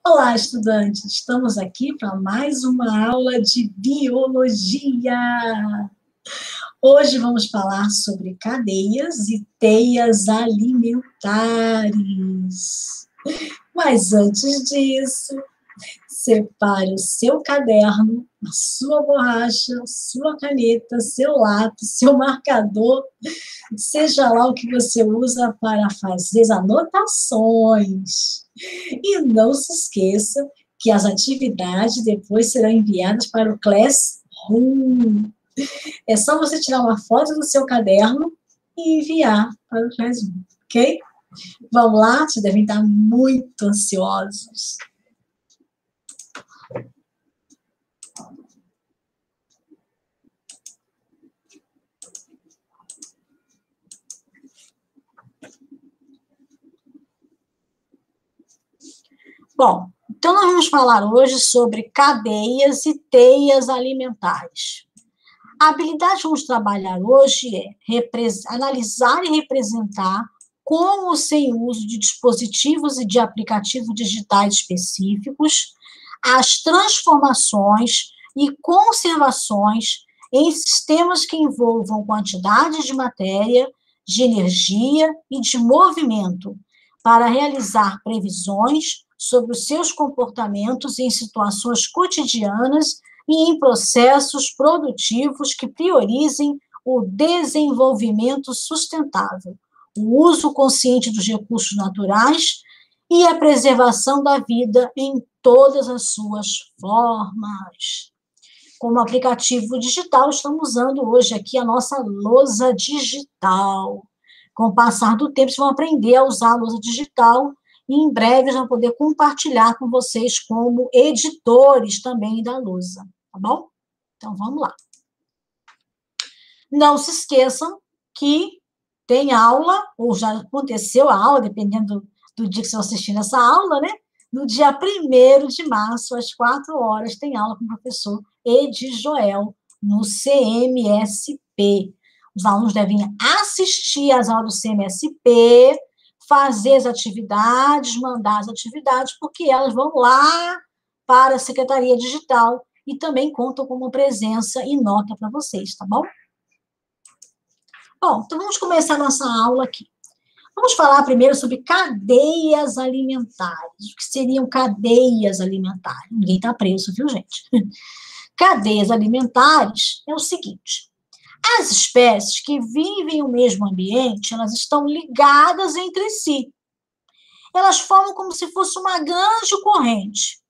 Olá, estudantes! Estamos aqui para mais uma aula de biologia. Hoje vamos falar sobre cadeias e teias alimentares. Mas antes disso, separe o seu caderno, a sua borracha, sua caneta, seu lápis, seu marcador, seja lá o que você usa para fazer as anotações. E não se esqueça que as atividades depois serão enviadas para o Classroom. É só você tirar uma foto do seu caderno e enviar para o Classroom, ok? Vamos lá, vocês devem estar muito ansiosos. Bom, então nós vamos falar hoje sobre cadeias e teias alimentares. A habilidade que vamos trabalhar hoje é analisar e representar com ou sem uso de dispositivos e de aplicativos digitais específicos as transformações e conservações em sistemas que envolvam quantidades de matéria, de energia e de movimento, para realizar previsões sobre os seus comportamentos em situações cotidianas e em processos produtivos que priorizem o desenvolvimento sustentável, o uso consciente dos recursos naturais e a preservação da vida em todas as suas formas. Como aplicativo digital, estamos usando hoje aqui a nossa lousa digital. Com o passar do tempo, vocês vão aprender a usar a lousa digital e em breve já vou poder compartilhar com vocês como editores também da lousa, tá bom? Então, vamos lá. Não se esqueçam que tem aula, ou já aconteceu a aula, dependendo do dia que vocês vão assistir essa aula, né? No dia 1º de março, às 4 horas, tem aula com o professor Edijoel, no CMSP. Os alunos devem assistir às aulas do CMSP, fazer as atividades, mandar as atividades, porque elas vão lá para a Secretaria Digital e também contam com uma presença e nota para vocês, tá bom? Bom, então vamos começar a nossa aula aqui. Vamos falar primeiro sobre cadeias alimentares. O que seriam cadeias alimentares? Ninguém está preso, viu, gente? Cadeias alimentares é o seguinte: as espécies que vivem no mesmo ambiente, elas estão ligadas entre si. Elas formam como se fosse uma grande corrente.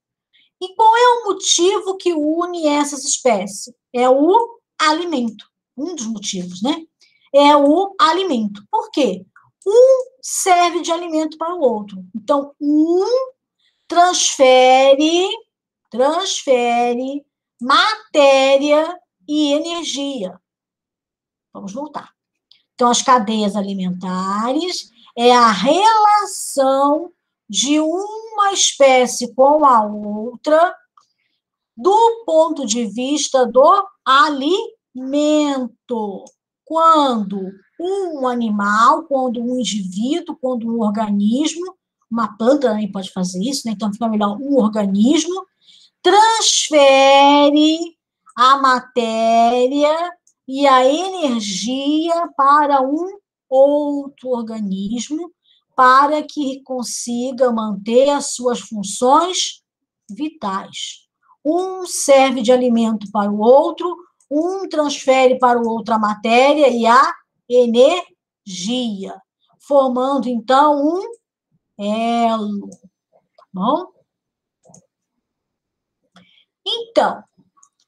E qual é o motivo que une essas espécies? É o alimento. Um dos motivos, né? É o alimento. Por quê? Um serve de alimento para o outro. Então, um transfere matéria e energia. Vamos voltar. Então, as cadeias alimentares é a relação de uma espécie com a outra do ponto de vista do alimento. Quando um animal, quando um indivíduo, quando um organismo, uma planta também pode fazer isso, né? Então fica melhor um organismo, transfere a matéria e a energia para um outro organismo, para que consiga manter as suas funções vitais. Um serve de alimento para o outro, um transfere para o outro a matéria e a energia, formando, então, um elo. Tá bom? Então,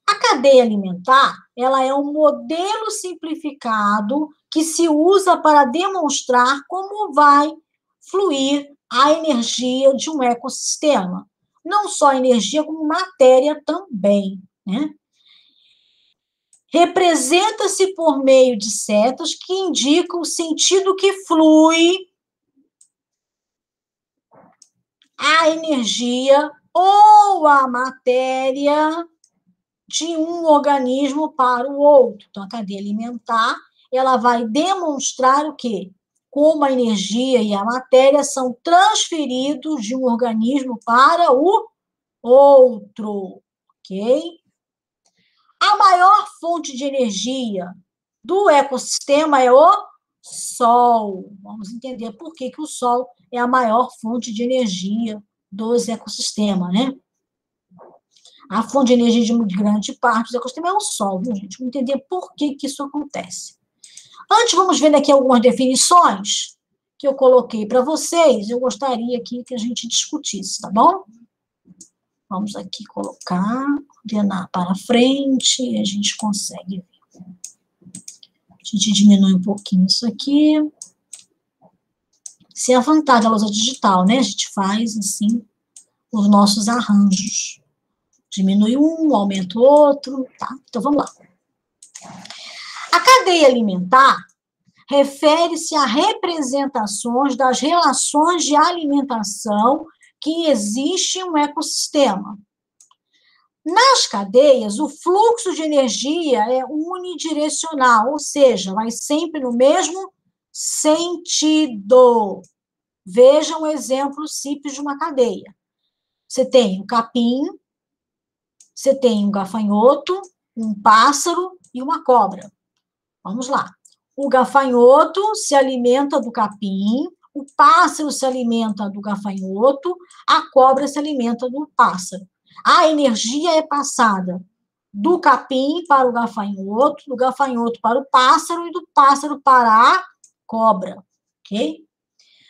a cadeia alimentar, ela é um modelo simplificado que se usa para demonstrar como vai fluir a energia de um ecossistema. Não só energia, como matéria também, né? Representa-se por meio de setas que indicam o sentido que flui a energia ou a matéria de um organismo para o outro. Então, a cadeia alimentar, ela vai demonstrar o quê? como a energia e a matéria são transferidos de um organismo para o outro, ok? A maior fonte de energia do ecossistema é o Sol. Vamos entender por que o Sol é a maior fonte de energia dos ecossistemas, né? A fonte de energia de grande parte do ecossistema é o Sol, viu, gente? Vamos entender por que isso acontece. Antes, vamos ver aqui algumas definições que eu coloquei para vocês. Eu gostaria aqui que a gente discutisse, tá bom? Vamos aqui colocar, ordenar para frente, e a gente consegue ver. A gente diminui um pouquinho isso aqui. Isso é a vantagem da lousa digital, né? A gente faz, assim, os nossos arranjos. Diminui um, aumenta o outro, tá? Então, vamos lá. A cadeia alimentar refere-se a representações das relações de alimentação que existem no ecossistema. Nas cadeias, o fluxo de energia é unidirecional, ou seja, vai sempre no mesmo sentido. Veja um exemplo simples de uma cadeia. Você tem um capim, você tem um gafanhoto, um pássaro e uma cobra. Vamos lá. O gafanhoto se alimenta do capim, o pássaro se alimenta do gafanhoto, a cobra se alimenta do pássaro. A energia é passada do capim para o gafanhoto, do gafanhoto para o pássaro e do pássaro para a cobra, ok?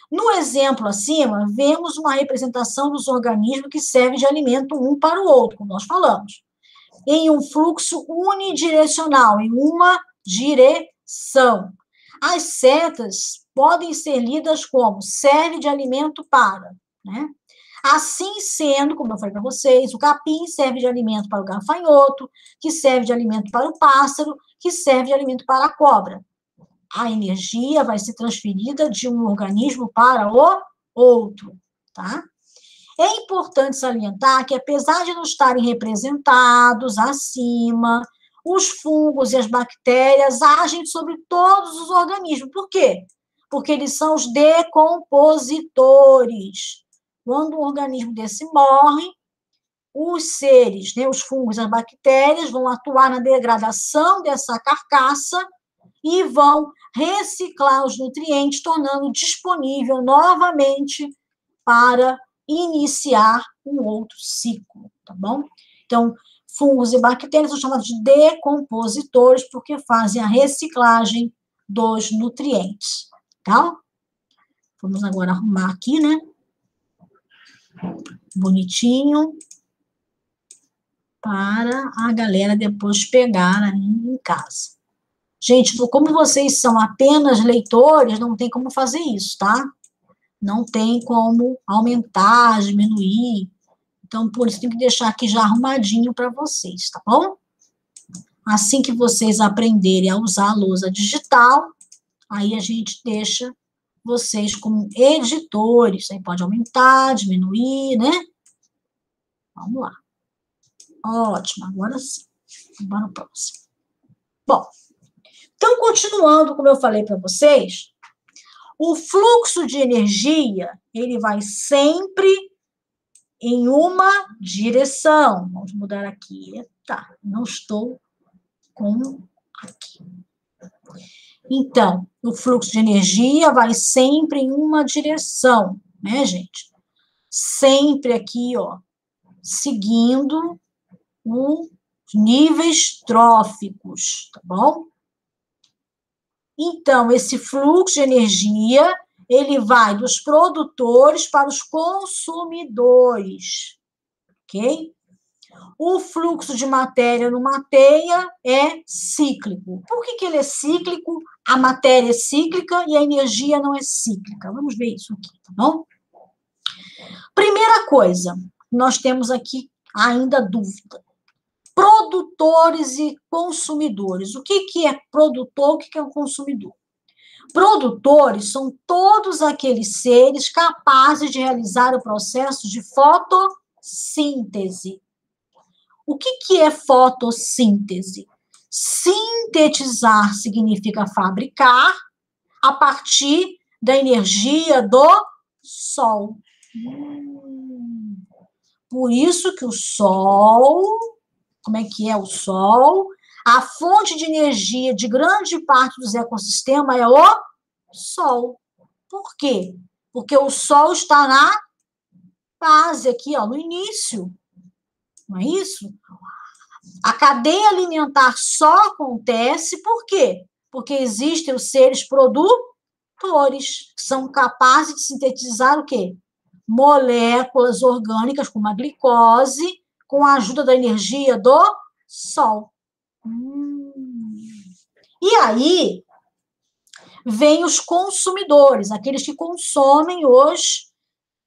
No exemplo acima, vemos uma representação dos organismos que servem de alimento um para o outro, como nós falamos, em um fluxo unidirecional, em uma direção. As setas podem ser lidas como serve de alimento para, né? Assim sendo, como eu falei para vocês, o capim serve de alimento para o gafanhoto, que serve de alimento para o pássaro, que serve de alimento para a cobra. A energia vai ser transferida de um organismo para o outro, tá? É importante salientar que, apesar de não estarem representados acima, os fungos e as bactérias agem sobre todos os organismos. Por quê? Porque eles são os decompositores. Quando um organismo desse morre, os seres, né, os fungos e as bactérias, vão atuar na degradação dessa carcaça e vão reciclar os nutrientes, tornando disponível novamente para iniciar um outro ciclo, tá bom? Então, fungos e bactérias são chamados de decompositores porque fazem a reciclagem dos nutrientes, tá? Vamos agora arrumar aqui, né? Bonitinho, para a galera depois pegar aí em casa. Gente, como vocês são apenas leitores, não tem como fazer isso, tá? Não tem como aumentar, diminuir. Então, por isso, tem que deixar aqui já arrumadinho para vocês, tá bom? Assim que vocês aprenderem a usar a lousa digital, aí a gente deixa vocês como editores. Aí pode aumentar, diminuir, né? Vamos lá. Ótimo, agora sim. Vamos para o próximo. Bom, então, continuando, como eu falei para vocês, o fluxo de energia, ele vai sempre em uma direção. Vamos mudar aqui. Tá, não estou com aqui. Então, o fluxo de energia vai sempre em uma direção, né, gente? Sempre aqui, ó, seguindo os níveis tróficos, tá bom? Então, esse fluxo de energia, ele vai dos produtores para os consumidores, ok? O fluxo de matéria numa teia é cíclico. Por que ele é cíclico? A matéria é cíclica e a energia não é cíclica. Vamos ver isso aqui, tá bom? Primeira coisa, nós temos aqui ainda dúvida. Produtores e consumidores. O que é produtor, o que é um consumidor? Produtores são todos aqueles seres capazes de realizar o processo de fotossíntese. O que é fotossíntese? Sintetizar significa fabricar a partir da energia do Sol. Por isso que o Sol, como é que é o Sol? A fonte de energia de grande parte dos ecossistemas é o Sol. Por quê? Porque o Sol está na base aqui, ó, no início. Não é isso? A cadeia alimentar só acontece por quê? Porque existem os seres produtores, que são capazes de sintetizar o quê? Moléculas orgânicas, como a glicose, com a ajuda da energia do Sol. E aí, vem os consumidores, aqueles que consomem os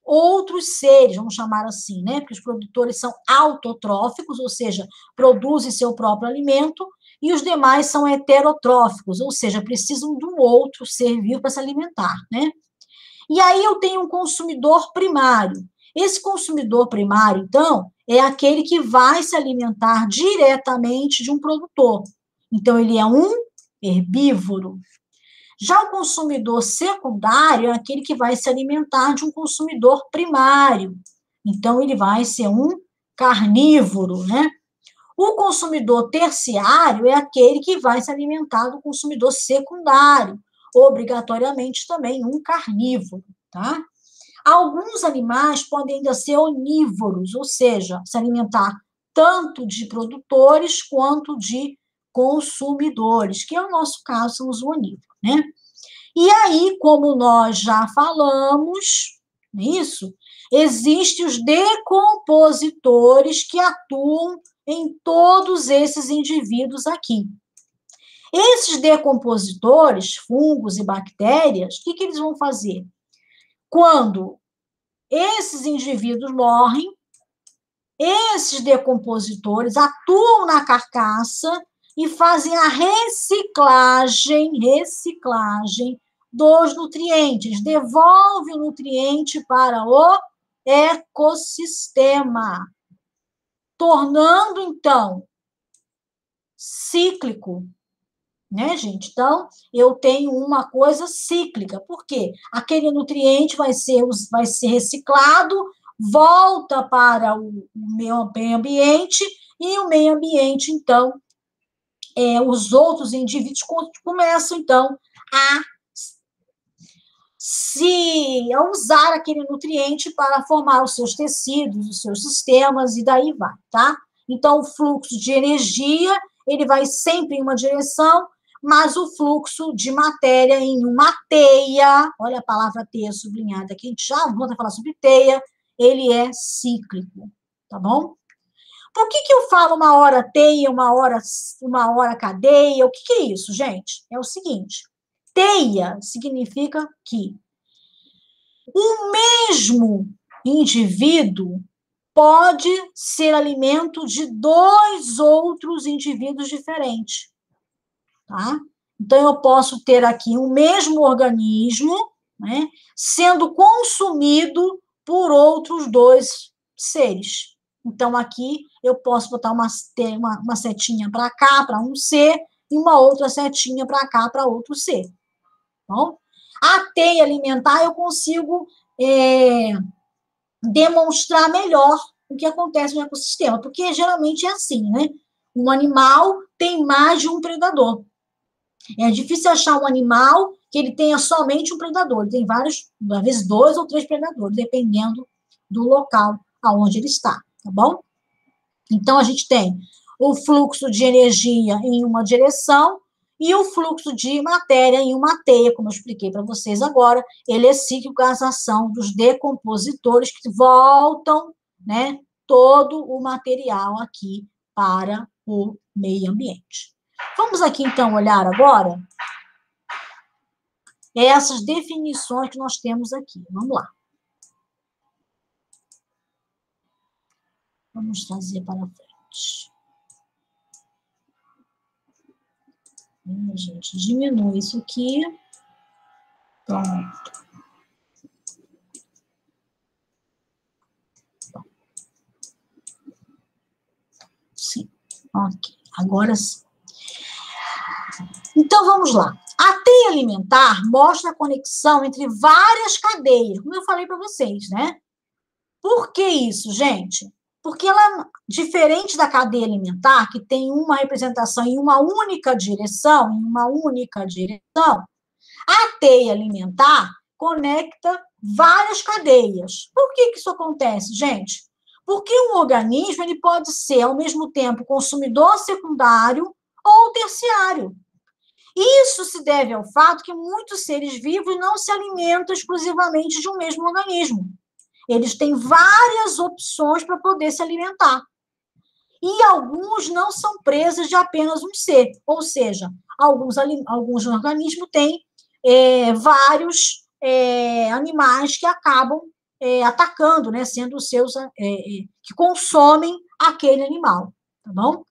outros seres, vamos chamar assim, né? Porque os produtores são autotróficos, ou seja, produzem seu próprio alimento, e os demais são heterotróficos, ou seja, precisam de um outro ser vivo para se alimentar, né? E aí eu tenho um consumidor primário. Esse consumidor primário, então, é aquele que vai se alimentar diretamente de um produtor. Então, ele é um herbívoro. Já o consumidor secundário é aquele que vai se alimentar de um consumidor primário. Então, ele vai ser um carnívoro, né? O consumidor terciário é aquele que vai se alimentar do consumidor secundário, obrigatoriamente também um carnívoro, tá? Alguns animais podem ainda ser onívoros, ou seja, se alimentar tanto de produtores quanto de consumidores, que é o nosso caso, são os onívoros, né? E aí, como nós já falamos nisso, existem os decompositores que atuam em todos esses indivíduos aqui. Esses decompositores, fungos e bactérias, o que eles vão fazer? Quando esses indivíduos morrem, esses decompositores atuam na carcaça e fazem a reciclagem dos nutrientes, devolve o nutriente para o ecossistema, tornando, então, cíclico, né, gente? Então, eu tenho uma coisa cíclica, por quê? Aquele nutriente vai ser reciclado, volta para o meio ambiente, e o meio ambiente, então, os outros indivíduos começam, então, a usar aquele nutriente para formar os seus tecidos, os seus sistemas, e daí vai, tá? Então, o fluxo de energia, ele vai sempre em uma direção, mas o fluxo de matéria em uma teia, olha a palavra teia sublinhada aqui, a gente já volta a falar sobre teia, ele é cíclico, tá bom? Por que eu falo uma hora teia, uma hora cadeia? O que é isso, gente? É o seguinte, teia significa que o mesmo indivíduo pode ser alimento de dois outros indivíduos diferentes, tá? Então, eu posso ter aqui o mesmo organismo, né, sendo consumido por outros dois seres. Então, aqui eu posso botar uma setinha para cá, para um ser, e uma outra setinha para cá, para outro ser. Bom? A teia alimentar, eu consigo demonstrar melhor o que acontece no ecossistema, porque geralmente é assim, né? Um animal tem mais de um predador. É difícil achar um animal que ele tenha somente um predador. Ele tem vários, às vezes 2 ou 3 predadores, dependendo do local aonde ele está, tá bom? Então, a gente tem o fluxo de energia em uma direção e o fluxo de matéria em uma teia, como eu expliquei para vocês agora. Ele é cíclico às ação dos decompositores que voltam, né, todo o material aqui para o meio ambiente. Vamos aqui, então, olhar agora essas definições que nós temos aqui. Vamos lá. Vamos trazer para frente. Gente, diminui isso aqui. Pronto. Sim, ok. Agora sim. Então, vamos lá. A A teia alimentar mostra a conexão entre várias cadeias, como eu falei para vocês, né? Por que isso, gente? Porque ela, diferente da cadeia alimentar, que tem uma representação em uma única direção, a teia alimentar conecta várias cadeias. Por que isso acontece, gente? Porque um organismo ele pode ser, ao mesmo tempo, consumidor secundário ou terciário. Isso se deve ao fato que muitos seres vivos não se alimentam exclusivamente de um mesmo organismo. Eles têm várias opções para poder se alimentar. E alguns não são presas de apenas um ser, ou seja, alguns organismos têm vários animais que acabam atacando, né, sendo os seus, que consomem aquele animal, tá bom?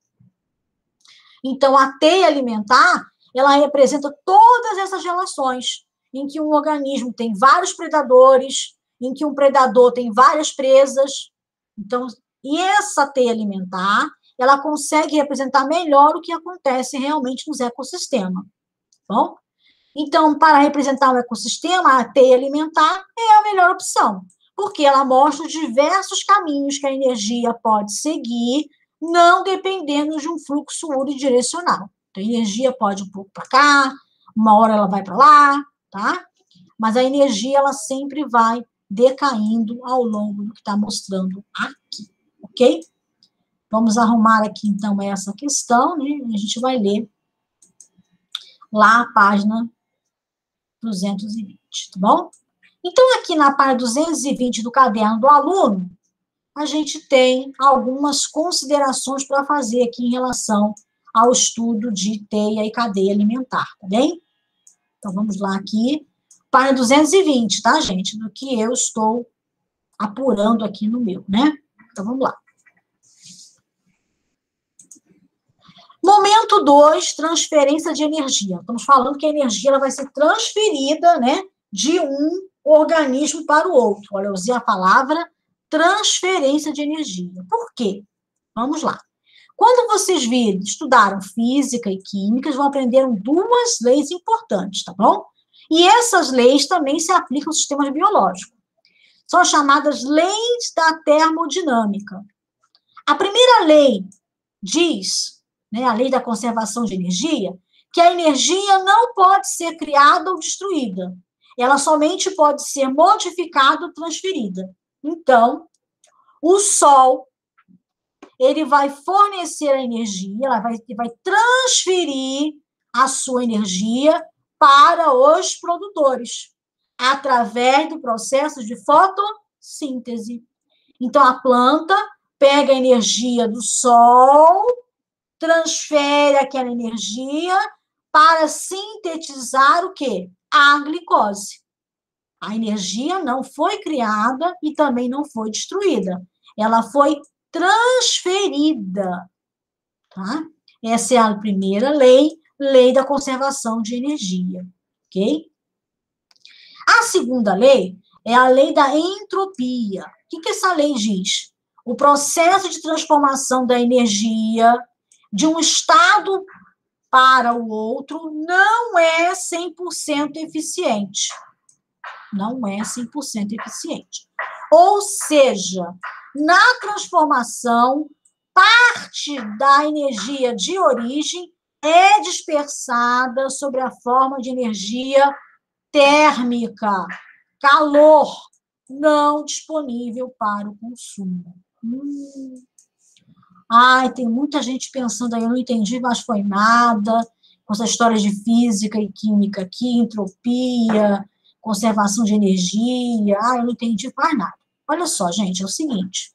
Então, a teia alimentar, ela representa todas essas relações, em que um organismo tem vários predadores, em que um predador tem várias presas. Então, e essa teia alimentar, ela consegue representar melhor o que acontece realmente nos ecossistemas, tá bom? Então, para representar um ecossistema, a teia alimentar é a melhor opção, porque ela mostra os diversos caminhos que a energia pode seguir, não dependendo de um fluxo unidirecional. Então, a energia pode ir um pouco para cá, uma hora ela vai para lá, tá? Mas a energia, ela sempre vai decaindo ao longo do que está mostrando aqui, ok? Vamos arrumar aqui, então, essa questão, né? A gente vai ler lá a página 220, tá bom? Então, aqui na página 220 do caderno do aluno, a gente tem algumas considerações para fazer aqui em relação ao estudo de teia e cadeia alimentar, tá bem? Então, vamos lá aqui. Página 220, tá, gente? Do que eu estou apurando aqui no meu, né? Então, vamos lá. Momento 2, transferência de energia. Estamos falando que a energia ela vai ser transferida, né, de um organismo para o outro. Olha, eu usei a palavra transferência de energia. Por quê? Vamos lá. Quando vocês estudaram física e química, vão aprender duas leis importantes, tá bom? E essas leis também se aplicam aos sistemas biológicos. São chamadas leis da termodinâmica. A primeira lei diz, né, a lei da conservação de energia, que a energia não pode ser criada ou destruída. Ela somente pode ser modificada ou transferida. Então, o Sol, ele vai fornecer a energia, ele vai transferir a sua energia para os produtores, através do processo de fotossíntese. Então, a planta pega a energia do Sol, transfere aquela energia para sintetizar o quê? A glicose. A energia não foi criada e também não foi destruída. Ela foi transferida, tá? Essa é a primeira lei, lei da conservação de energia, ok? A segunda lei é a lei da entropia. O que essa lei diz? O processo de transformação da energia de um estado para o outro não é 100% eficiente. Não é 100% eficiente. Ou seja, na transformação, parte da energia de origem é dispersada sobre a forma de energia térmica, calor, não disponível para o consumo. Ai, tem muita gente pensando aí, eu não entendi, mas foi nada, com essas histórias de física e química aqui, entropia, conservação de energia, eu não entendi mais nada. Olha só, gente, é o seguinte,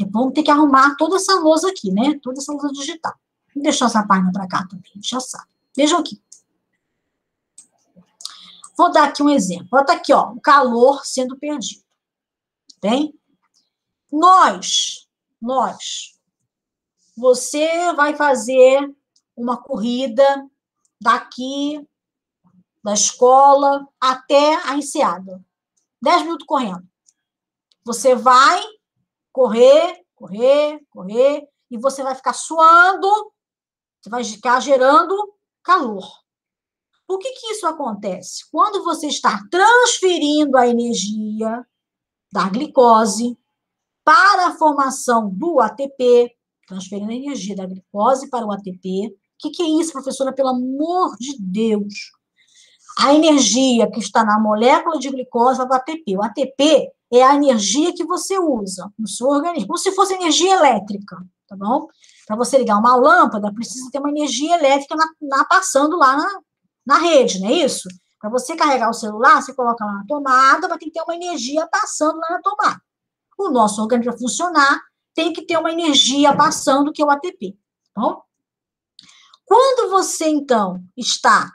vamos ter que arrumar toda essa lousa aqui, né? Toda essa lousa digital. Vou deixar essa página para cá também, já sabe. Vejam aqui. Vou dar aqui um exemplo. Bota aqui, ó, o calor sendo perdido. Bem? Você vai fazer uma corrida daqui da escola até a Enseada. 10 minutos correndo. Você vai correr, e você vai ficar suando, você vai ficar gerando calor. Por que que isso acontece? Quando você está transferindo a energia da glicose para a formação do ATP, transferindo a energia da glicose para o ATP. O que é isso, professora? Pelo amor de Deus. A energia que está na molécula de glicose vai para o ATP. O ATP é a energia que você usa no seu organismo, como se fosse energia elétrica, tá bom? Para você ligar uma lâmpada, precisa ter uma energia elétrica passando lá na rede, não é isso? Para você carregar o celular, você coloca lá na tomada, vai ter que ter uma energia passando lá na tomada. O nosso organismo para funcionar tem que ter uma energia passando, que é o ATP. Tá bom? Quando você, então, está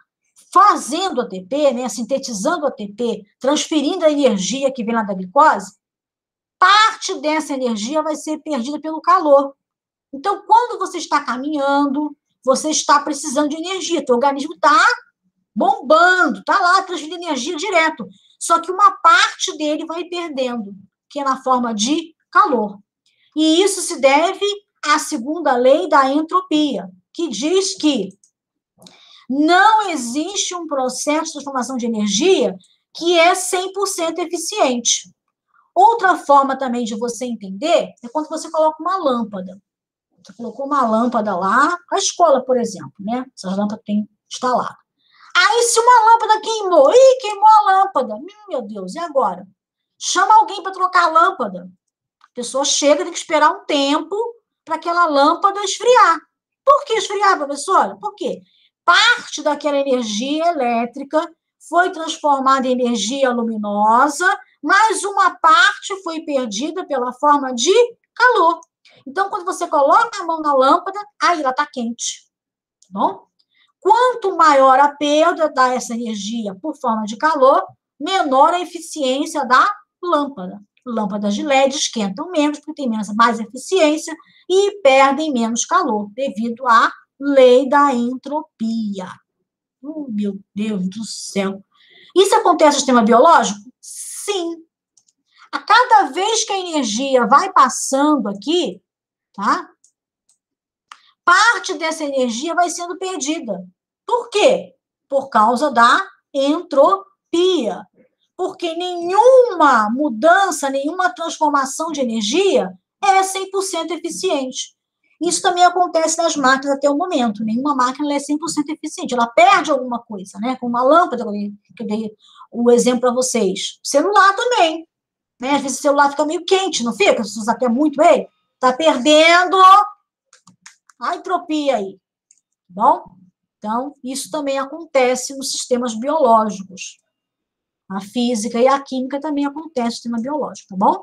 fazendo ATP, né, sintetizando ATP, transferindo a energia que vem lá da glicose, parte dessa energia vai ser perdida pelo calor. Então, quando você está caminhando, você está precisando de energia, teu organismo está bombando, está lá transferindo energia direto. Só que uma parte dele vai perdendo, que é na forma de calor. E isso se deve à segunda lei da entropia, que diz que não existe um processo de transformação de energia que é 100% eficiente. Outra forma também de você entender é quando você coloca uma lâmpada. Você colocou uma lâmpada lá, a escola, por exemplo, né? Essas lâmpadas têm instalado. Aí, se uma lâmpada queimou, queimou a lâmpada. Meu Deus, e agora? Chama alguém para trocar a lâmpada. A pessoa chega, tem que esperar um tempo para aquela lâmpada esfriar. Por que esfriar, professora? Por quê? Parte daquela energia elétrica foi transformada em energia luminosa, mas uma parte foi perdida pela forma de calor. Então, quando você coloca a mão na lâmpada, aí ela está quente. Tá bom? Quanto maior a perda dessa energia por forma de calor, menor a eficiência da lâmpada. Lâmpadas de LED esquentam menos, porque têm mais eficiência e perdem menos calor, devido à lei da entropia. Meu Deus do céu. Isso acontece no sistema biológico? Sim. A cada vez que a energia vai passando aqui, tá? Parte dessa energia vai sendo perdida. Por quê? Por causa da entropia. Porque nenhuma mudança, nenhuma transformação de energia é 100% eficiente. Isso também acontece nas máquinas até o momento. Nenhuma máquina é 100% eficiente. Ela perde alguma coisa, né? Com uma lâmpada, que eu dei o exemplo para vocês. O celular também. Né? Às vezes o celular fica meio quente, não fica? Se você usa até muito ele, está perdendo a entropia aí. Bom? Então, isso também acontece nos sistemas biológicos. A física e a química também acontece no sistema biológico, tá bom?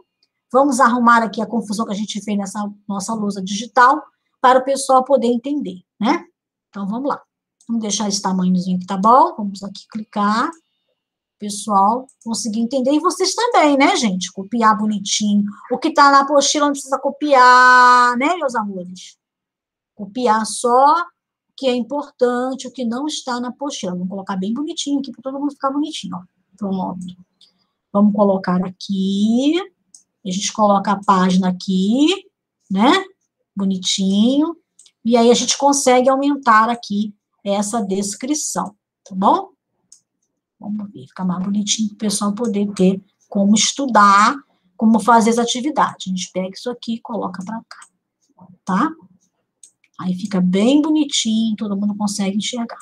Vamos arrumar aqui a confusão que a gente fez nessa nossa lousa digital para o pessoal poder entender, né? Então, vamos lá. Vamos deixar esse tamanhozinho aqui, tá bom? Vamos aqui clicar. Pessoal, conseguir entender. E vocês também, né, gente? Copiar bonitinho. O que está na apostila não precisa copiar, né, meus amores? Copiar só o que é importante, o que não está na apostila. Vamos colocar bem bonitinho aqui para todo mundo ficar bonitinho, ó. Pronto. Vamos colocar aqui. A gente coloca a página aqui, né? Bonitinho. E aí a gente consegue aumentar aqui essa descrição, tá bom? Vamos ver, fica mais bonitinho para o pessoal poder ter como estudar, como fazer as atividades. A gente pega isso aqui e coloca para cá, tá? Aí fica bem bonitinho, todo mundo consegue enxergar.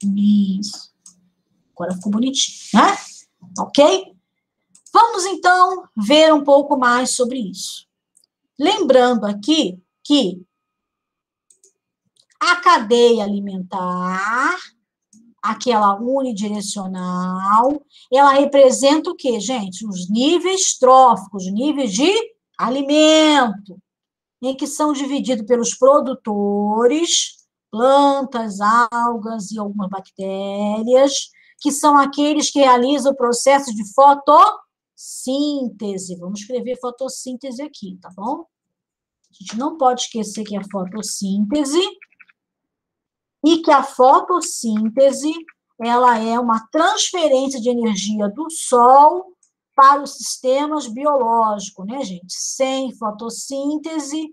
Isso. Agora ficou bonitinho, né? Ok? Vamos, então, ver um pouco mais sobre isso. Lembrando aqui que a cadeia alimentar, aquela unidirecional, ela representa o quê, gente? Os níveis tróficos, níveis de alimento, em que são divididos pelos produtores, plantas, algas e algumas bactérias, que são aqueles que realizam o processo de fotossíntese. Vamos escrever fotossíntese aqui, tá bom? A gente não pode esquecer que é fotossíntese e que a fotossíntese, ela é uma transferência de energia do Sol para os sistemas biológicos, né, gente? Sem fotossíntese,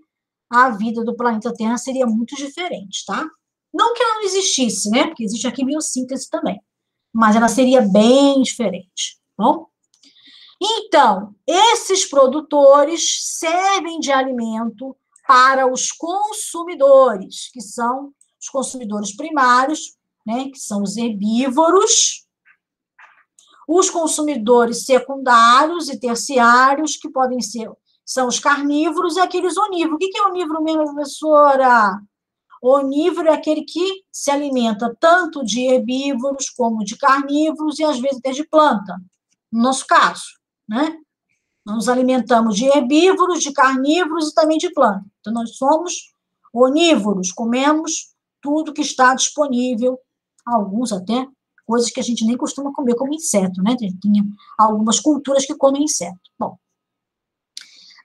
a vida do planeta Terra seria muito diferente, tá? Não que ela não existisse, né? Porque existe a quimiossíntese também. Mas ela seria bem diferente, bom? Então, esses produtores servem de alimento para os consumidores, que são os consumidores primários, né, que são os herbívoros, os consumidores secundários e terciários, que podem ser, são os carnívoros e aqueles onívoros. O que é onívoro mesmo, professora? Onívoro é aquele que se alimenta tanto de herbívoros como de carnívoros e, às vezes, até de planta, no nosso caso, né? Nós nos alimentamos de herbívoros, de carnívoros e também de planta. Então, nós somos onívoros, comemos tudo que está disponível, alguns até coisas que a gente nem costuma comer, como inseto, né? Tem algumas culturas que comem inseto. Bom,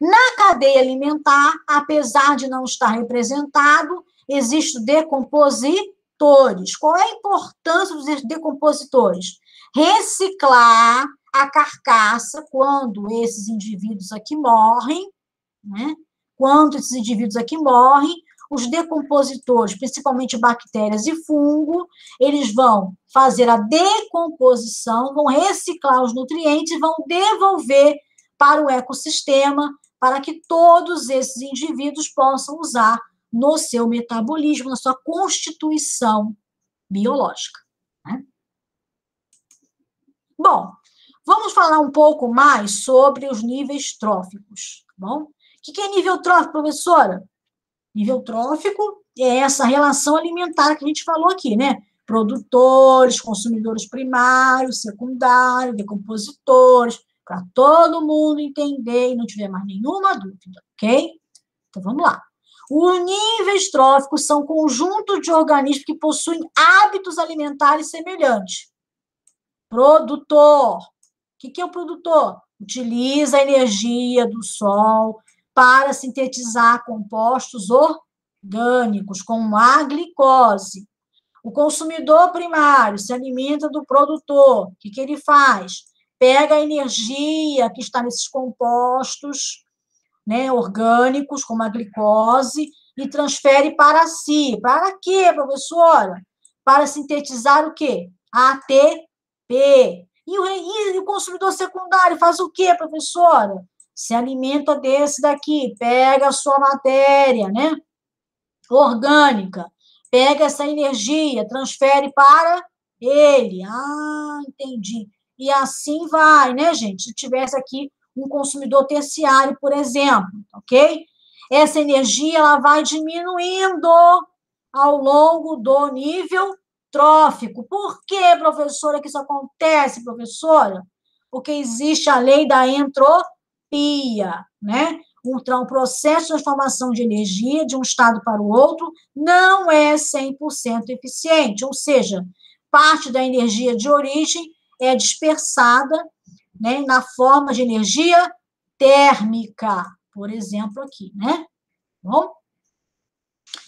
na cadeia alimentar, apesar de não estar representado, existem decompositores. Qual é a importância dos decompositores? Reciclar a carcaça quando esses indivíduos aqui morrem, né? Quando esses indivíduos aqui morrem, os decompositores, principalmente bactérias e fungo, eles vão fazer a decomposição, vão reciclar os nutrientes e vão devolver para o ecossistema, para que todos esses indivíduos possam usar no seu metabolismo, na sua constituição biológica, né? Bom, vamos falar um pouco mais sobre os níveis tróficos, tá bom? O que é nível trófico, professora? Nível trófico é essa relação alimentar que a gente falou aqui, né? Produtores, consumidores primários, secundários, decompositores, para todo mundo entender e não tiver mais nenhuma dúvida, ok? Então, vamos lá. Os níveis tróficos são conjuntos de organismos que possuem hábitos alimentares semelhantes. Produtor. O que é o produtor? Utiliza a energia do sol para sintetizar compostos orgânicos, como a glicose. O consumidor primário se alimenta do produtor. O que ele faz? Pega a energia que está nesses compostos, né, orgânicos, como a glicose, e transfere para si. Para quê, professora? Para sintetizar o quê? ATP. E o consumidor secundário faz o quê, professora? Se alimenta desse daqui, pega a sua matéria, né, orgânica, pega essa energia, transfere para ele. Ah, entendi. E assim vai, né, gente? Se tivesse aqui um consumidor terciário, por exemplo, ok? Essa energia, ela vai diminuindo ao longo do nível trófico. Por que, professora, que isso acontece, professora? Porque existe a lei da entropia, né? Um processo de transformação de energia de um estado para o outro não é 100% eficiente, ou seja, parte da energia de origem é dispersada, né, na forma de energia térmica, por exemplo, aqui, né? Bom?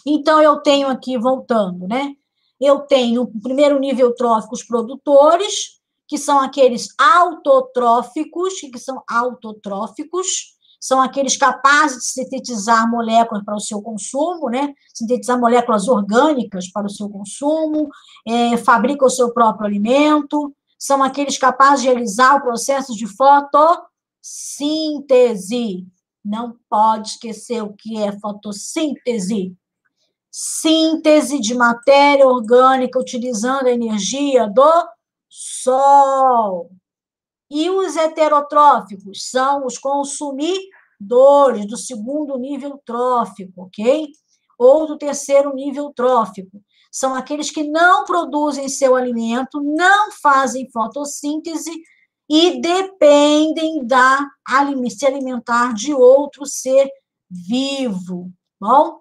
Então, eu tenho aqui, voltando, né? Eu tenho, no primeiro nível trófico, os produtores, que são aqueles autotróficos, que são autotróficos, são aqueles capazes de sintetizar moléculas para o seu consumo, né? Sintetizar moléculas orgânicas para o seu consumo, fabricam o seu próprio alimento, são aqueles capazes de realizar o processo de fotossíntese. Não pode esquecer o que é fotossíntese. Síntese de matéria orgânica utilizando a energia do sol. E os heterotróficos são os consumidores do segundo nível trófico, ok? Ou do terceiro nível trófico. São aqueles que não produzem seu alimento, não fazem fotossíntese e dependem se alimentar de outro ser vivo, bom?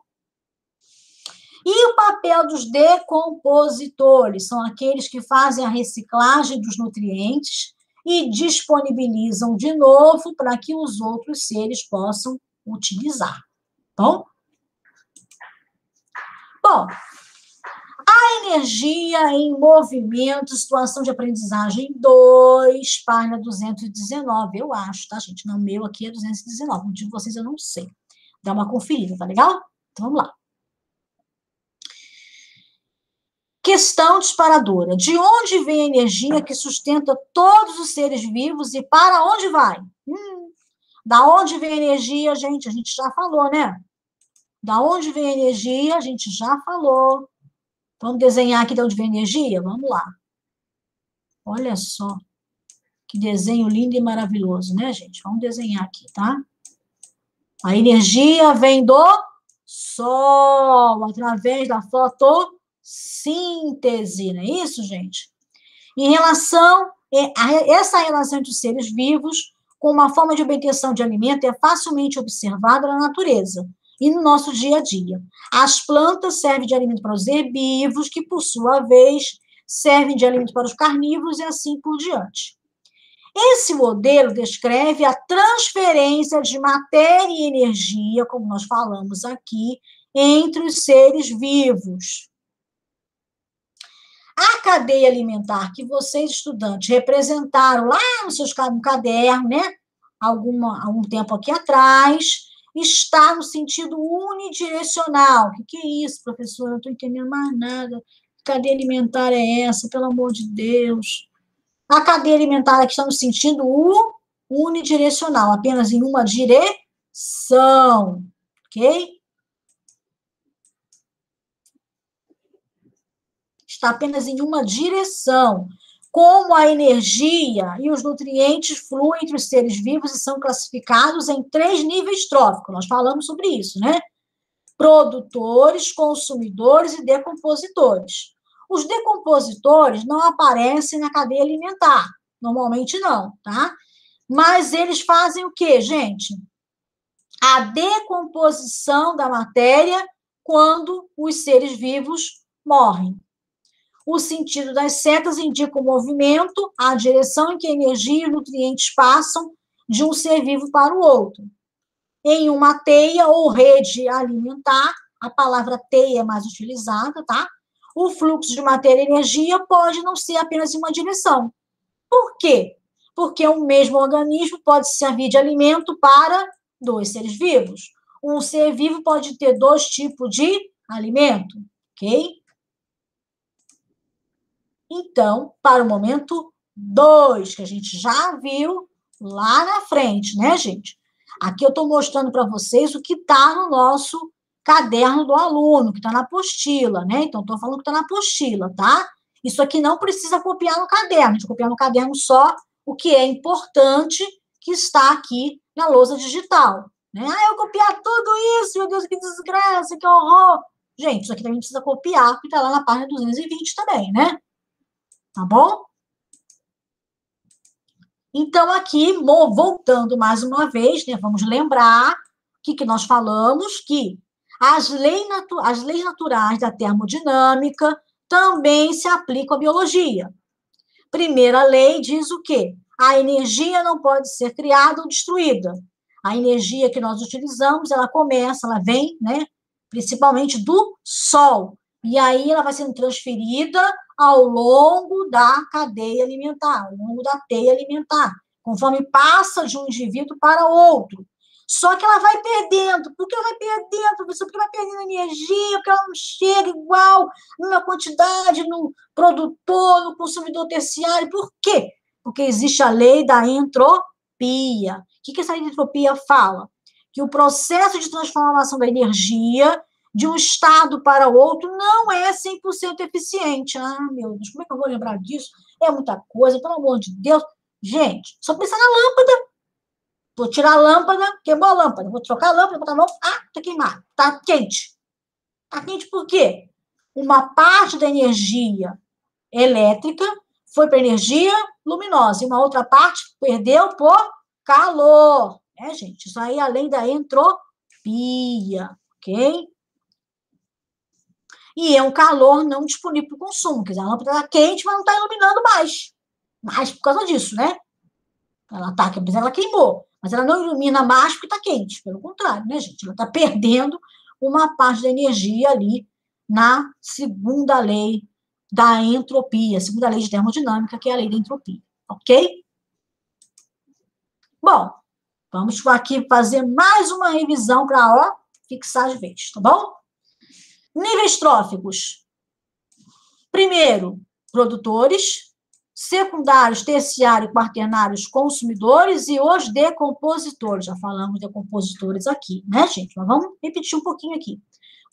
E o papel dos decompositores? São aqueles que fazem a reciclagem dos nutrientes e disponibilizam de novo para que os outros seres possam utilizar. Bom, a energia em movimento, situação de aprendizagem 2, página 219, eu acho, tá, gente? Não, meu aqui é 219, o de vocês eu não sei. Dá uma conferida, tá legal? Então, vamos lá. Questão disparadora. De onde vem a energia que sustenta todos os seres vivos e para onde vai? Da onde vem a energia, gente? A gente já falou, né? Da onde vem a energia? A gente já falou. Vamos desenhar aqui de onde vem a energia? Vamos lá. Olha só. Que desenho lindo e maravilhoso, né, gente? Vamos desenhar aqui, tá? A energia vem do Sol, através da fotossíntese, não é isso, gente? Em relação essa relação entre os seres vivos com uma forma de obtenção de alimento é facilmente observada na natureza e no nosso dia a dia. As plantas servem de alimento para os herbívoros, que, por sua vez, servem de alimento para os carnívoros e assim por diante. Esse modelo descreve a transferência de matéria e energia, como nós falamos aqui, entre os seres vivos. A cadeia alimentar que vocês, estudantes, representaram lá no caderno, né? Algum tempo aqui atrás, está no sentido unidirecional. O que é isso, professor? Eu não estou entendendo mais nada. Que cadeia alimentar é essa, pelo amor de Deus? A cadeia alimentar aqui está no sentido unidirecional, apenas em uma direção, ok? Está apenas em uma direção. Como a energia e os nutrientes fluem entre os seres vivos e são classificados em 3 níveis tróficos. Nós falamos sobre isso, né? Produtores, consumidores e decompositores. Os decompositores não aparecem na cadeia alimentar, normalmente não, tá? Mas eles fazem o quê, gente? A decomposição da matéria quando os seres vivos morrem. O sentido das setas indica o movimento, a direção em que a energia e os nutrientes passam de um ser vivo para o outro. Em uma teia ou rede alimentar, a palavra teia é mais utilizada, tá? O fluxo de matéria e energia pode não ser apenas em uma direção. Por quê? Porque um mesmo organismo pode servir de alimento para 2 seres vivos. Um ser vivo pode ter 2 tipos de alimento, ok? Então, para o momento 2, que a gente já viu lá na frente, né, gente? Aqui eu estou mostrando para vocês o que está no nosso caderno do aluno, que está na apostila, né? Então, estou falando que está na apostila, tá? Isso aqui não precisa copiar no caderno, a gente copiar no caderno só o que é importante que está aqui na lousa digital, né? Ah, eu copiar tudo isso, meu Deus, que desgraça, que horror! Gente, isso aqui também precisa copiar, porque está lá na página 220 também, né? Tá bom? Então, aqui, voltando mais uma vez, né, vamos lembrar que nós falamos que as leis naturais da termodinâmica também se aplicam à biologia. Primeira lei diz o quê? A energia não pode ser criada ou destruída. A energia que nós utilizamos, ela vem, né, principalmente do Sol. E aí ela vai sendo transferida ao longo da cadeia alimentar, ao longo da teia alimentar, conforme passa de um indivíduo para outro. Só que ela vai perdendo. Por que ela vai perdendo, professor? Porque vai perdendo energia, porque ela não chega igual, numa quantidade, no produtor, no consumidor terciário. Por quê? Porque existe a lei da entropia. O que essa lei da entropia fala? Que o processo de transformação da energia de um estado para o outro não é 100% eficiente. Ah, meu Deus, como é que eu vou lembrar disso? É muita coisa, pelo amor de Deus. Gente, só pensar na lâmpada. Vou tirar a lâmpada, queimou a lâmpada. Vou trocar a lâmpada, botar a mão. Ah, tá queimado. Tá quente. Tá quente por quê? Uma parte da energia elétrica foi para energia luminosa e uma outra parte perdeu por calor. É, gente? Isso aí é a lei da entropia, ok? E é um calor não disponível para o consumo. Quer dizer, a lâmpada está quente, mas não está iluminando mais. Mais por causa disso, né? Ela queimou, mas ela não ilumina mais porque está quente. Pelo contrário, né, gente? Ela está perdendo uma parte da energia ali na segunda lei da entropia, segunda lei de termodinâmica, que é a lei da entropia. Ok? Bom, vamos aqui fazer mais uma revisão para fixar de vez, tá bom? Níveis tróficos. Primeiro, produtores, secundários, terciários, quaternários, consumidores e os decompositores. Já falamos de decompositores aqui, né, gente? Mas vamos repetir um pouquinho aqui.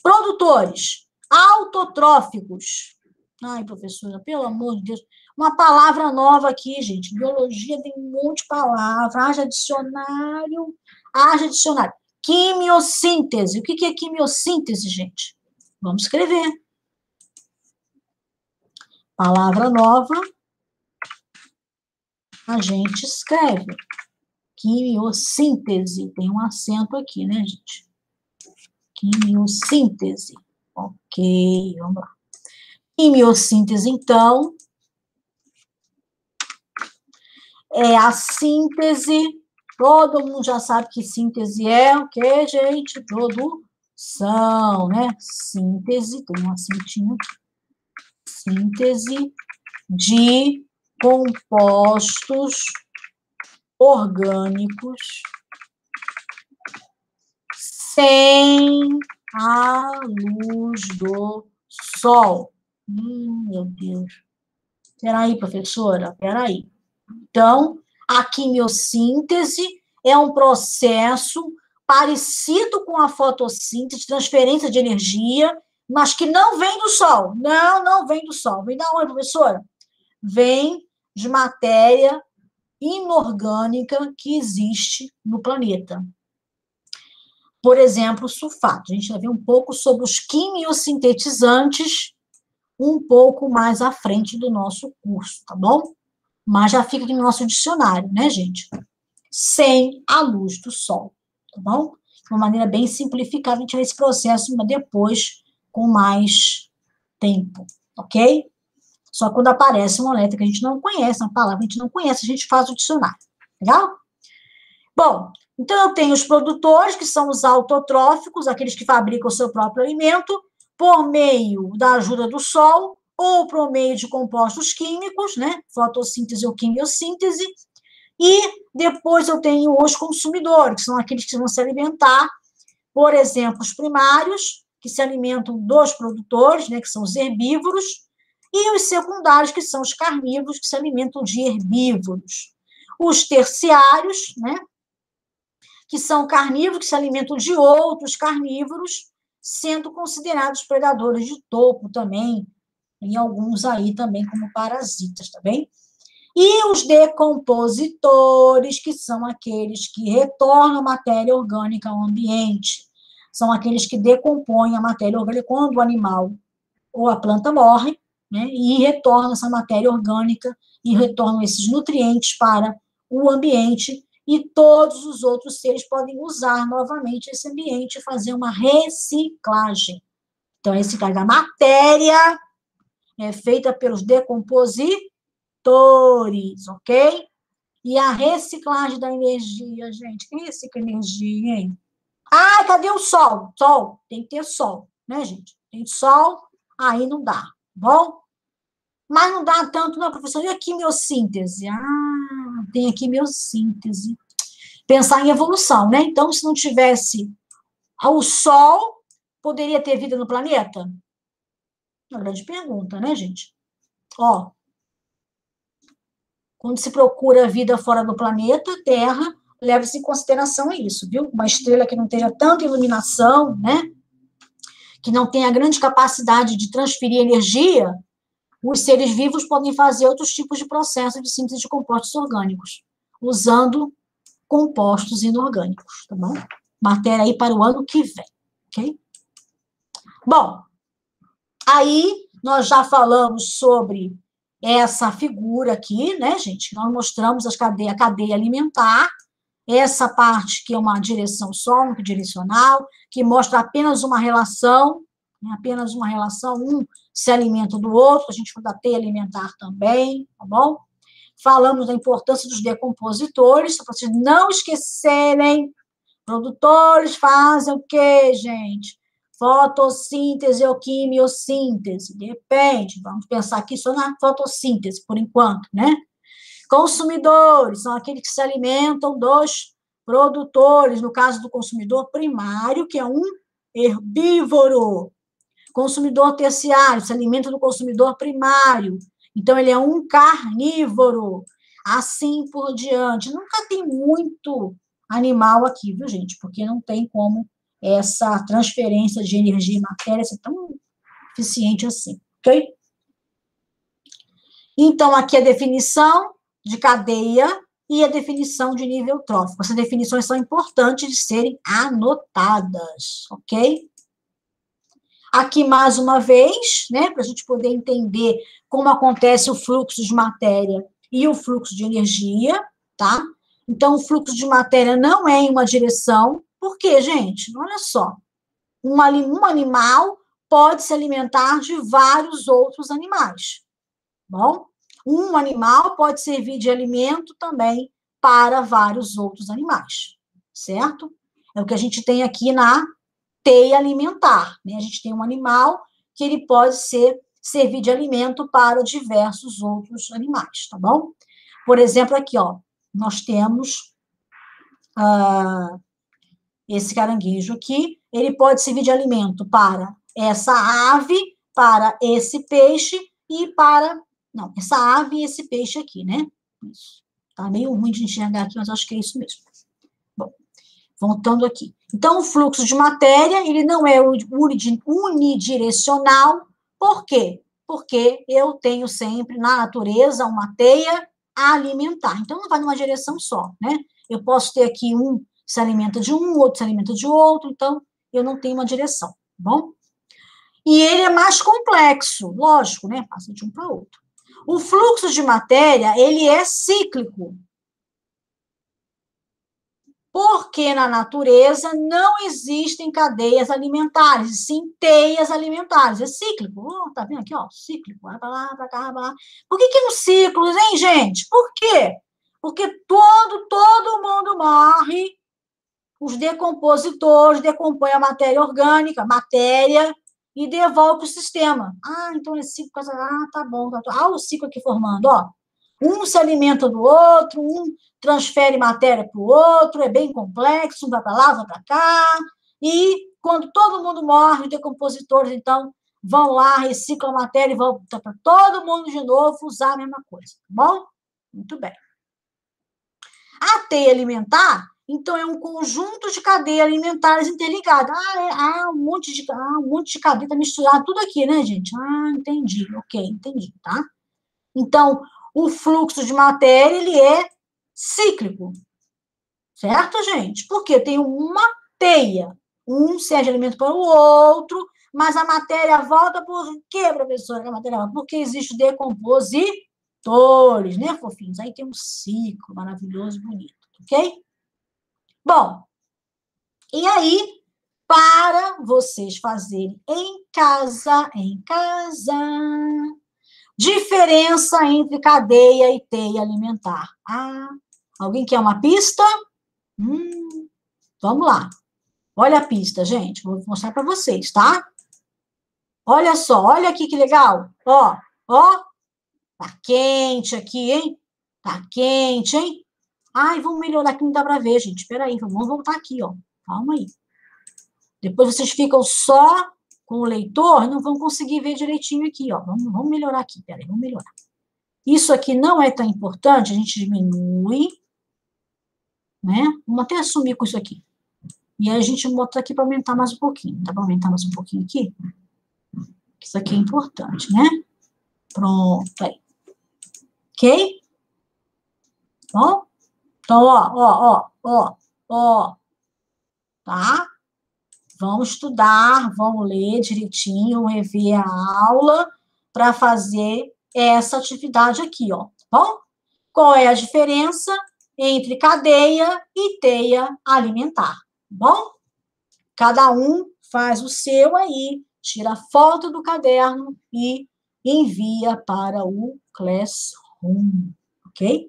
Produtores, autotróficos. Ai, professora, pelo amor de Deus. Uma palavra nova aqui, gente. Biologia tem um monte de palavras. Haja dicionário, haja dicionário. Quimiossíntese. O que é quimiossíntese, gente? Vamos escrever. Palavra nova, a gente escreve. Quimiossíntese. Tem um acento aqui, né, gente? Quimiossíntese. Ok, vamos lá. Quimiossíntese, então, é a síntese. Todo mundo já sabe que síntese é o quê, gente? Produção, né? Síntese, tem um acentinho aqui. Síntese de compostos orgânicos sem a luz do sol. Meu Deus. Peraí, professora, peraí. Então, a quimiossíntese é um processo parecido com a fotossíntese, transferência de energia, mas que não vem do sol. Não vem do sol. Vem da onde, professora? Vem de matéria inorgânica que existe no planeta. Por exemplo, sulfato. A gente vai ver um pouco sobre os quimiosintetizantes um pouco mais à frente do nosso curso, tá bom? Mas já fica aqui no nosso dicionário, né, gente? Sem a luz do sol, tá bom? De uma maneira bem simplificada, a gente vai ver esse processo depois com mais tempo, ok? Só quando aparece uma letra que a gente não conhece, uma palavra que a gente não conhece, a gente faz o dicionário, legal? Bom, então eu tenho os produtores, que são os autotróficos, aqueles que fabricam o seu próprio alimento, por meio da ajuda do sol, ou por meio de compostos químicos, né? Fotossíntese ou quimiossíntese. E depois eu tenho os consumidores, que são aqueles que vão se alimentar, por exemplo, os primários, que se alimentam dos produtores, né? Que são os herbívoros, e os secundários, que são os carnívoros, que se alimentam de herbívoros. Os terciários, né? Que são carnívoros, que se alimentam de outros carnívoros, sendo considerados predadores de topo também, e alguns aí também como parasitas, tá bem? E os decompositores, que são aqueles que retornam a matéria orgânica ao ambiente, são aqueles que decompõem a matéria orgânica quando o animal ou a planta morre, né, e retornam essa matéria orgânica e retornam esses nutrientes para o ambiente, e todos os outros seres podem usar novamente esse ambiente e fazer uma reciclagem. Então, a reciclagem da matéria é feita pelos decompositores, ok? E a reciclagem da energia, gente, quem recicla energia, hein? Ah, cadê o sol? Sol, tem que ter sol, né, gente? Tem sol, aí não dá, bom? Mas não dá tanto, não, professor. E a quimiossíntese? Ah, tem a quimiossíntese. Pensar em evolução, né? Então, se não tivesse o Sol, poderia ter vida no planeta? Uma grande pergunta, né, gente? Ó, quando se procura vida fora do planeta, Terra, leva-se em consideração isso, viu? Uma estrela que não tenha tanta iluminação, né? Que não tenha grande capacidade de transferir energia, os seres vivos podem fazer outros tipos de processos de síntese de compostos orgânicos, usando compostos inorgânicos, tá bom? Matéria aí para o ano que vem, ok? Bom, aí nós já falamos sobre essa figura aqui, né, gente? Nós mostramos a cadeia alimentar, essa parte que é uma direção só, um direcional, que mostra apenas uma relação, né, apenas uma relação, um se alimenta do outro, a gente fala da teia alimentar também, tá bom? Falamos da importância dos decompositores, para vocês não esquecerem. Produtores fazem o quê, gente? Fotossíntese ou quimiossíntese? Depende, vamos pensar aqui só na fotossíntese, por enquanto, né? Consumidores são aqueles que se alimentam dos produtores, no caso do consumidor primário, que é um herbívoro. Consumidor terciário, se alimenta do consumidor primário. Então, ele é um carnívoro. Assim por diante. Nunca tem muito animal aqui, viu, gente? Porque não tem como essa transferência de energia e matéria ser tão eficiente assim, ok? Então, aqui a definição de cadeia e a definição de nível trófico. Essas definições são importantes de serem anotadas, ok? Aqui, mais uma vez, né, para a gente poder entender como acontece o fluxo de matéria e o fluxo de energia, tá? Então, o fluxo de matéria não é em uma direção. Por quê, gente? Olha só. Um animal pode se alimentar de vários outros animais, bom? Um animal pode servir de alimento também para vários outros animais, certo? É o que a gente tem aqui na teia alimentar, né? A gente tem um animal que ele pode servir de alimento para diversos outros animais, tá bom? Por exemplo, aqui, ó, nós temos esse caranguejo aqui, ele pode servir de alimento para essa ave, para esse peixe e para... Não, essa ave e esse peixe aqui, né? Isso. Tá meio ruim de enxergar aqui, mas acho que é isso mesmo. Bom, voltando aqui. Então, o fluxo de matéria, ele não é unidirecional. Por quê? Porque eu tenho sempre na natureza uma teia alimentar. Então, não vai numa direção só, né? Eu posso ter aqui um se alimenta de um, outro se alimenta de outro, então eu não tenho uma direção, tá bom? E ele é mais complexo, lógico, né? Passa de um para outro. O fluxo de matéria, ele é cíclico. Porque na natureza não existem cadeias alimentares, sim teias alimentares. É cíclico. Oh, tá vendo aqui, ó? Cíclico. Vai para lá, para cá, vai para lá. Por que no ciclo, hein, gente? Por quê? Porque todo mundo morre. Os decompositores decompõem a matéria orgânica, matéria, e devolve para o sistema. Ah, então esse ciclo... Ah, tá bom. Ah, o ciclo aqui formando, ó. Um se alimenta do outro, um transfere matéria para o outro, é bem complexo, um vai para lá, vai para cá, e quando todo mundo morre, os decompositores, então, vão lá, reciclam a matéria e voltam para todo mundo de novo usar a mesma coisa, tá bom? Muito bem. A teia alimentar, então, é um conjunto de cadeias alimentares interligadas. Um monte de cadeia tá misturado tudo aqui, né, gente? Ah, entendi, ok, entendi, tá? Então, o fluxo de matéria, ele é cíclico, certo, gente? Porque tem uma teia, um serve de alimento para o outro, mas a matéria volta por quê, professora? A matéria volta porque existe decompositores, né, fofinhos? Aí tem um ciclo maravilhoso, bonito, ok? Bom, e aí, para vocês fazerem em casa, diferença entre cadeia e teia alimentar. Ah, alguém quer uma pista? Vamos lá. Olha a pista, gente. Vou mostrar para vocês, tá? Olha só, olha aqui que legal. Ó, tá quente aqui, hein? Tá quente, hein? Ai, vamos melhorar aqui, não dá para ver, gente. Espera aí, vamos voltar aqui, ó. Calma aí. Depois vocês ficam só com o leitor, não vão conseguir ver direitinho aqui, ó. Vamos melhorar aqui, peraí, vamos melhorar. Isso aqui não é tão importante, a gente diminui, né? Vamos até assumir com isso aqui. E aí a gente bota aqui para aumentar mais um pouquinho. Dá para aumentar mais um pouquinho aqui? Isso aqui é importante, né? Pronto, aí. Ok? Bom? Então, ó. Tá? Vamos estudar, vamos ler direitinho, rever a aula para fazer essa atividade aqui, ó. Tá bom? Qual é a diferença entre cadeia e teia alimentar? Tá bom? Cada um faz o seu aí, tira a foto do caderno e envia para o Classroom, ok?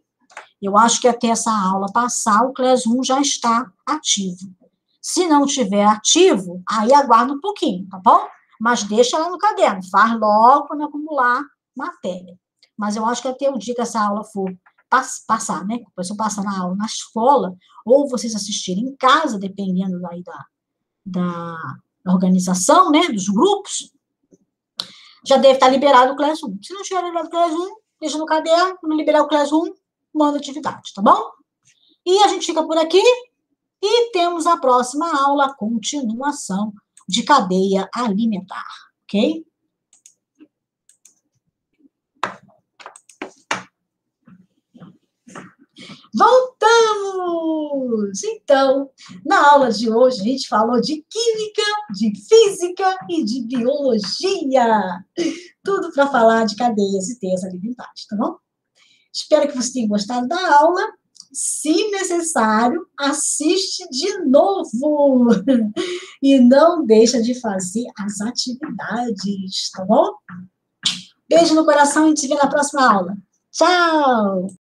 Eu acho que até essa aula passar, o Classroom já está ativo. Se não estiver ativo, aí aguarda um pouquinho, tá bom? Mas deixa lá no caderno, faz logo para não acumular matéria. Mas eu acho que até o dia que essa aula for passar, né? A pessoa passar na aula na escola, ou vocês assistirem em casa, dependendo daí da organização, né? Dos grupos, já deve estar liberado o Classroom. Se não tiver liberado o Classroom, deixa no caderno, quando liberar o Classroom, manda atividade, tá bom? E a gente fica por aqui e temos a próxima aula, a continuação de cadeia alimentar, ok? Voltamos! Então, na aula de hoje, a gente falou de química, de física e de biologia. Tudo para falar de cadeias e teias alimentares, tá bom? Espero que você tenha gostado da aula. Se necessário, assiste de novo. E não deixa de fazer as atividades, tá bom? Beijo no coração e te vê na próxima aula. Tchau!